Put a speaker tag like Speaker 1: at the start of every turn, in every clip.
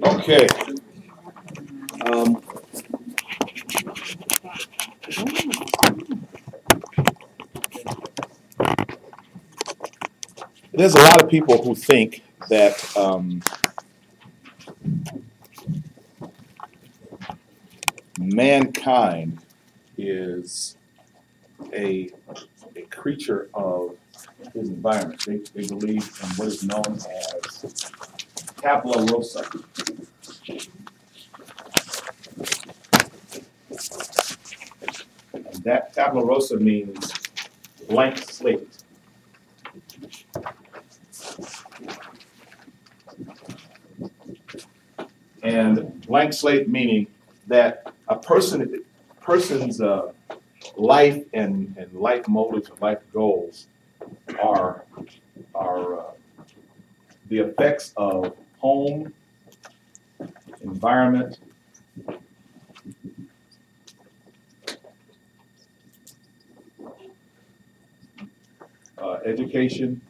Speaker 1: Okay. There's a lot of people who think that mankind is a creature of his environment. They believe in what is known as tabula rasa. And that tabula rasa means blank slate. And blank slate meaning that a person's life and life motives and life goals are the effects of home, environment, education,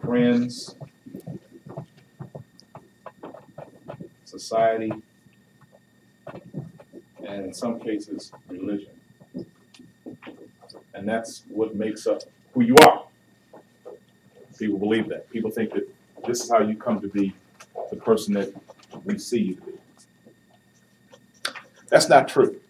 Speaker 1: friends, society, and in some cases, religion. And that's what makes up who you are. People believe that. People think that this is how you come to be the person that we see you to be. That's not true.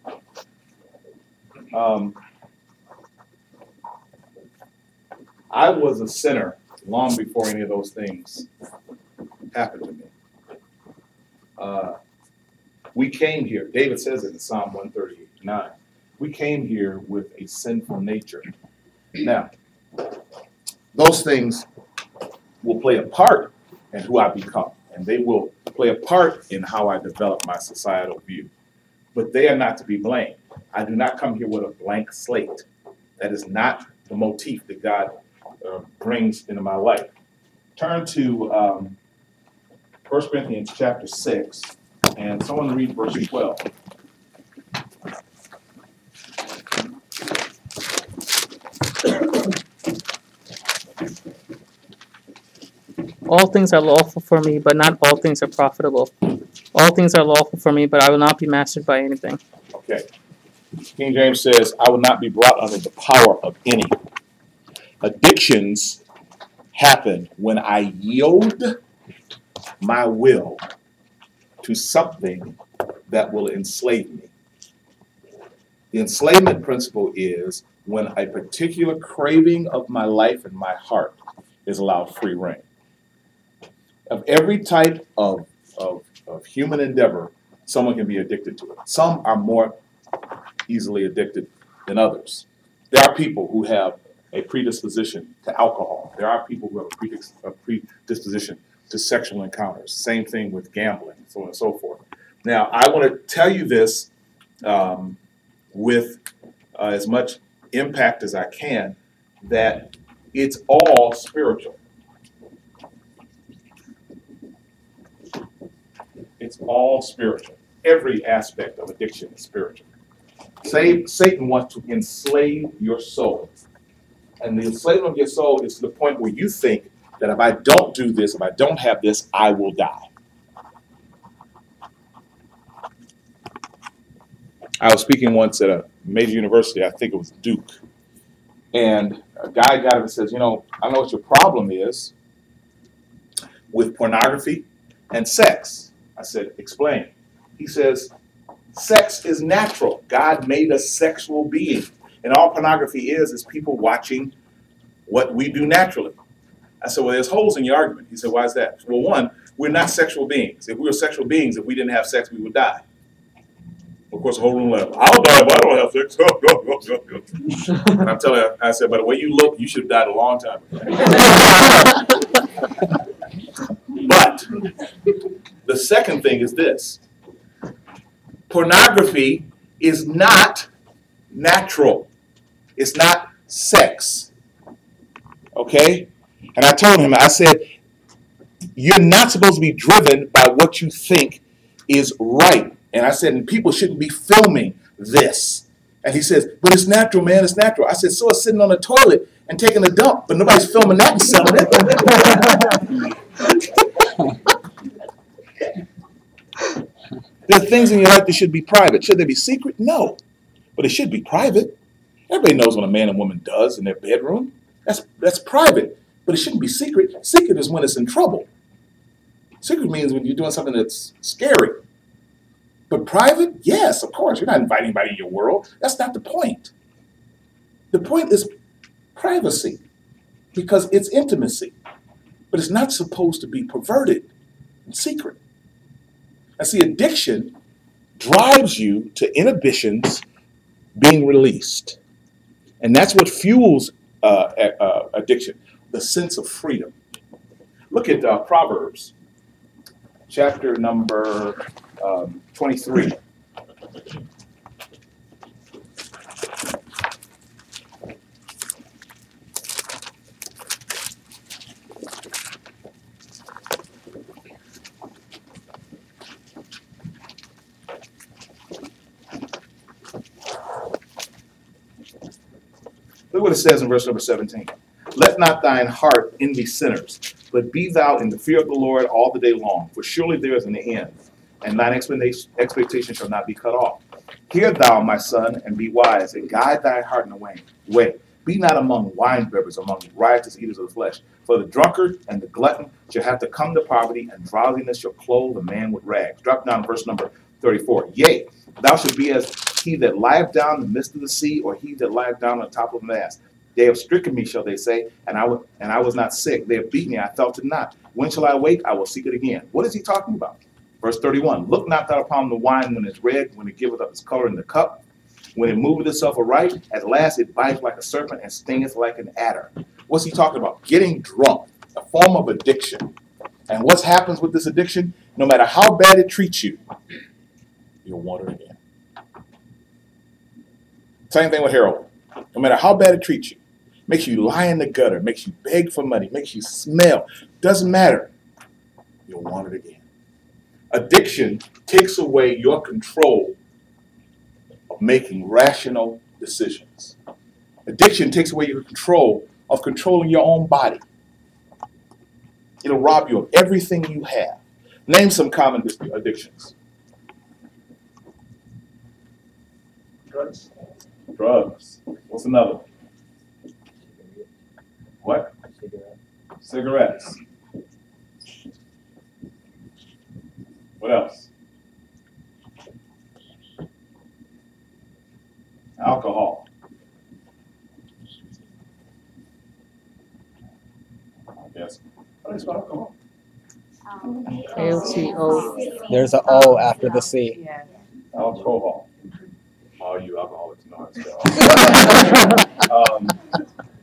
Speaker 1: I was a sinner long before any of those things happened to me. We came here, David says it in Psalm 139, we came here with a sinful nature. Now, those things will play a part in who I become, and they will play a part in how I develop my societal view. But they are not to be blamed. I do not come here with a blank slate. That is not the motif that God brings into my life. Turn to 1 Corinthians chapter 6, and someone read verse 12.
Speaker 2: All things are lawful for me, but not all things are profitable. All things are lawful for me, but I will not be mastered by anything.
Speaker 1: Okay. King James says, I will not be brought under the power of any. Addictions happen when I yield my will to something that will enslave me. The enslavement principle is when a particular craving of my life and my heart is allowed free rein. Of every type of human endeavor, someone can be addicted to it. Some are more easily addicted than others. There are people who have a predisposition to alcohol. There are people who have a predisposition to sexual encounters. Same thing with gambling, so on and so forth. Now, I want to tell you this with as much impact as I can, that it's all spiritual. It's all spiritual. Every aspect of addiction is spiritual. Satan wants to enslave your soul. And the enslavement of your soul is to the point where you think that if I don't do this, if I don't have this, I will die. I was speaking once at a major university, I think it was Duke, and a guy got up and says, you know, I know what your problem is with pornography and sex. I said, explain. He says, sex is natural. God made us sexual beings. And all pornography is people watching what we do naturally. I said, well, there's holes in your argument. He said, why is that? Well, one, we're not sexual beings. If we were sexual beings, if we didn't have sex, we would die. Of course, the whole room laughed. I'll die if I don't have sex. And I'm telling you, I said, by the way you look, you should have died a long time ago. But the second thing is this. Pornography is not natural. It's not sex. Okay? And I told him, I said, you're not supposed to be driven by what you think is right. And I said, and people shouldn't be filming this. And he says, but it's natural, man, it's natural. I said, so it's sitting on the toilet and taking a dump, but nobody's filming that and selling it. There are things in your life that should be private. Should they be secret? No. But it should be private. Everybody knows what a man and woman does in their bedroom. That's private. But it shouldn't be secret. Secret is when it's in trouble. Secret means when you're doing something that's scary. But private, yes, of course. You're not inviting anybody in your world. That's not the point. The point is privacy, because it's intimacy. But it's not supposed to be perverted and secret. And see, addiction drives you to inhibitions being released. And that's what fuels addiction, the sense of freedom. Look at Proverbs, chapter number 23. Look what it says in verse number 17. Let not thine heart envy sinners, but be thou in the fear of the Lord all the day long. For surely there is an end, and thine expectation shall not be cut off. Hear thou, my son, and be wise, and guide thy heart in the way. Be not among winebibbers, among riotous eaters of the flesh. For the drunkard and the glutton shall have to come to poverty, and drowsiness shall clothe a man with rags. Drop down to verse number 34. Yea, thou shalt be as he that lieth down in the midst of the sea, or he that lieth down on the top of a mast. They have stricken me, shall they say, and I was not sick. They have beaten me, I felt it not. When shall I wake? I will seek it again. What is he talking about? Verse 31. Look not thou upon the wine when it's red, when it giveth up its color in the cup. When it moveth itself aright, at last it bites like a serpent and stingeth like an adder. What's he talking about? Getting drunk, a form of addiction. And what happens with this addiction? No matter how bad it treats you, you'll want it again. Same thing with heroin. No matter how bad it treats you, makes you lie in the gutter, makes you beg for money, makes you smell, doesn't matter. You'll want it again. Addiction takes away your control of making rational decisions. Addiction takes away your control of controlling your own body. It'll rob you of everything you have. Name some common addictions. Drugs. What's another one? What? Cigarettes. What else? Alcohol. Yes. What is alcohol?
Speaker 2: ALCO.
Speaker 3: There's an O after the C.
Speaker 4: Yeah.
Speaker 1: Alcohol. All you alcoholics know how to spell.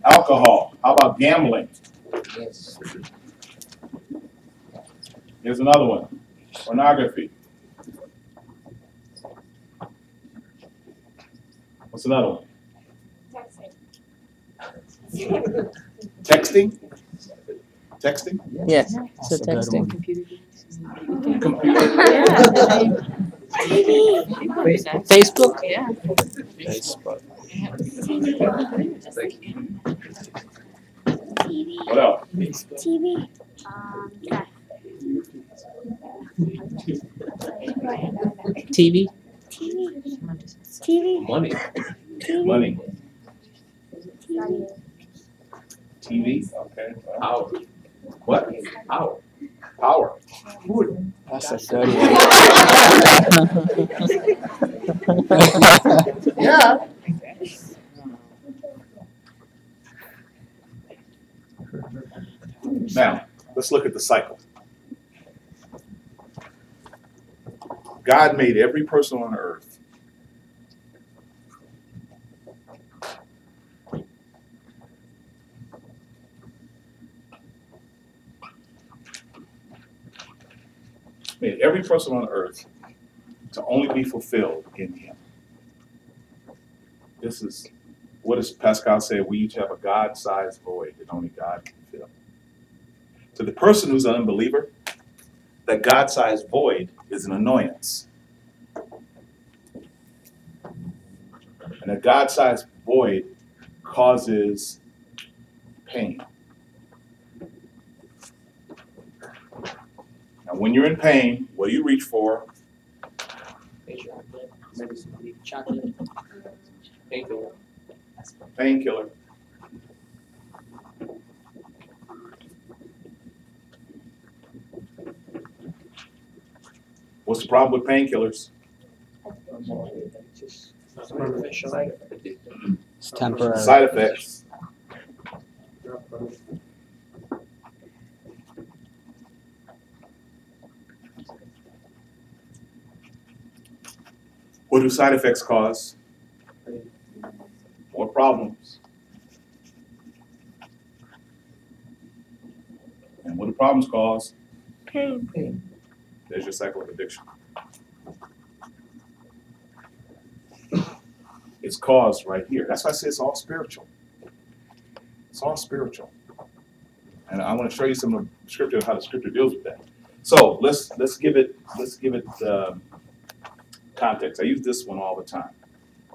Speaker 1: Alcohol. How about gambling?
Speaker 3: Yes.
Speaker 1: Here's another one. Pornography. What's another one? Texting. Texting?
Speaker 2: Yes, so
Speaker 3: That's a good
Speaker 2: texting.
Speaker 3: one.
Speaker 4: Computer.
Speaker 2: Facebook.
Speaker 4: Yeah.
Speaker 3: Facebook.
Speaker 1: What else?
Speaker 5: TV.
Speaker 2: TV.
Speaker 5: TV.
Speaker 6: Money.
Speaker 1: Money. TV. Okay.
Speaker 6: Power.
Speaker 1: What?
Speaker 6: Power.
Speaker 1: Power.
Speaker 3: That's a good one.
Speaker 1: Yeah. Now, let's look at the cycle. God made every person on earth to only be fulfilled in him. This is, what does Pascal say? We each have a God-sized void that only God can fill. To the person who's an unbeliever, that God-sized void is an annoyance. And a God-sized void causes pain. Now, when you're in pain, what do you reach for?
Speaker 3: Chocolate.
Speaker 1: Painkiller. What's the problem with painkillers?
Speaker 3: It's temporary.
Speaker 1: Side effects. What do side effects cause? More problems. And what do problems cause?
Speaker 5: Pain.
Speaker 1: There's your cycle of addiction. It's caused right here. That's why I say it's all spiritual. It's all spiritual. And I want to show you some of the scripture, how the scripture deals with that. So let's give it context. I use this one all the time.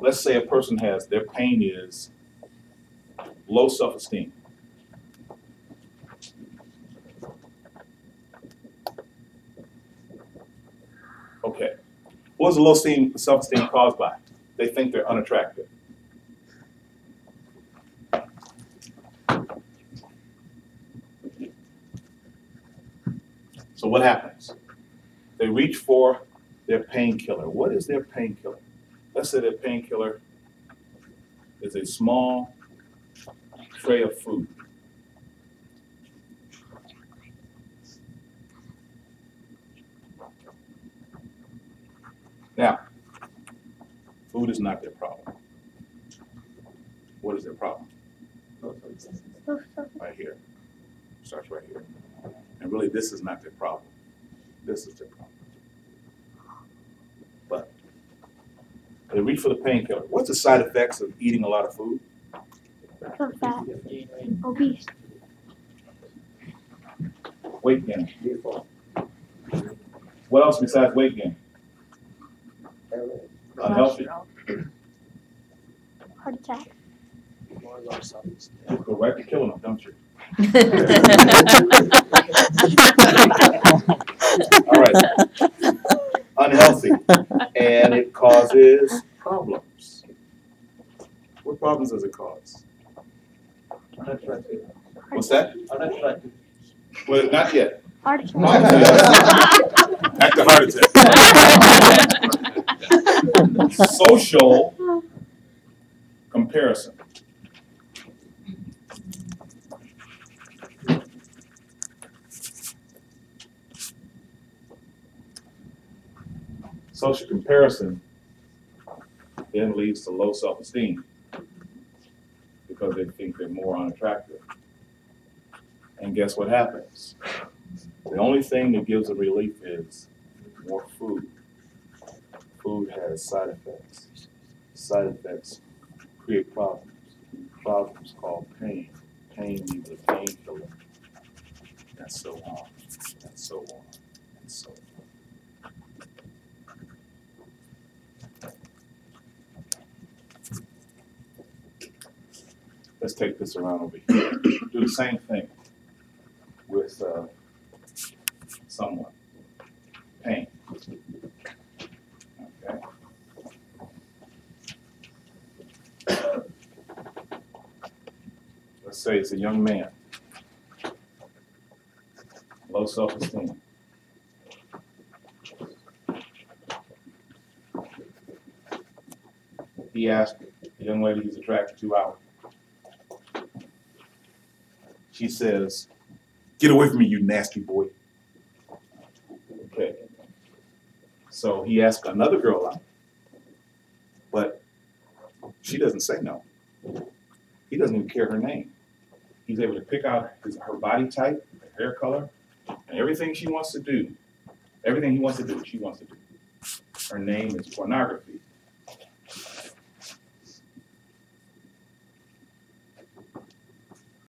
Speaker 1: Let's say a person their pain is low self-esteem. Okay. What is the low self-esteem caused by? They think they're unattractive. So what happens? They reach for their painkiller. What is their painkiller? Let's say their painkiller is a small tray of food. Now, food is not their problem. What is their problem? Right here. Starts right here. And really, this is not their problem. This is their problem. But they reach for the painkiller. What's the side effects of eating a lot of food?
Speaker 5: Become fat. Obese.
Speaker 1: Weight gain. What else besides weight gain? Unhealthy.
Speaker 5: Heart attack.
Speaker 1: You go right to killing them, don't you? All right. Unhealthy. And it causes problems. What problems does it cause? What's that? Well, not yet.
Speaker 5: Heart attack.
Speaker 1: After heart attack. Social comparison. Social comparison then leads to low self-esteem because they think they're more unattractive. And guess what happens? The only thing that gives a relief is more food. Food has side effects. Side effects create problems. Problems cause pain. Pain needs a painkiller. And so on. And so on. And so on. Let's take this around over here. Do the same thing with someone. Pain. Okay. Let's say it's a young man. Low self-esteem. He asked the young lady he's attracted to out. She says, "Get away from me, you nasty boy." Okay. So he asked another girl out, but she doesn't say no. He doesn't even care her name. He's able to pick out her body type, her hair color, and everything she wants to do. Everything he wants to do, she wants to do. Her name is pornography.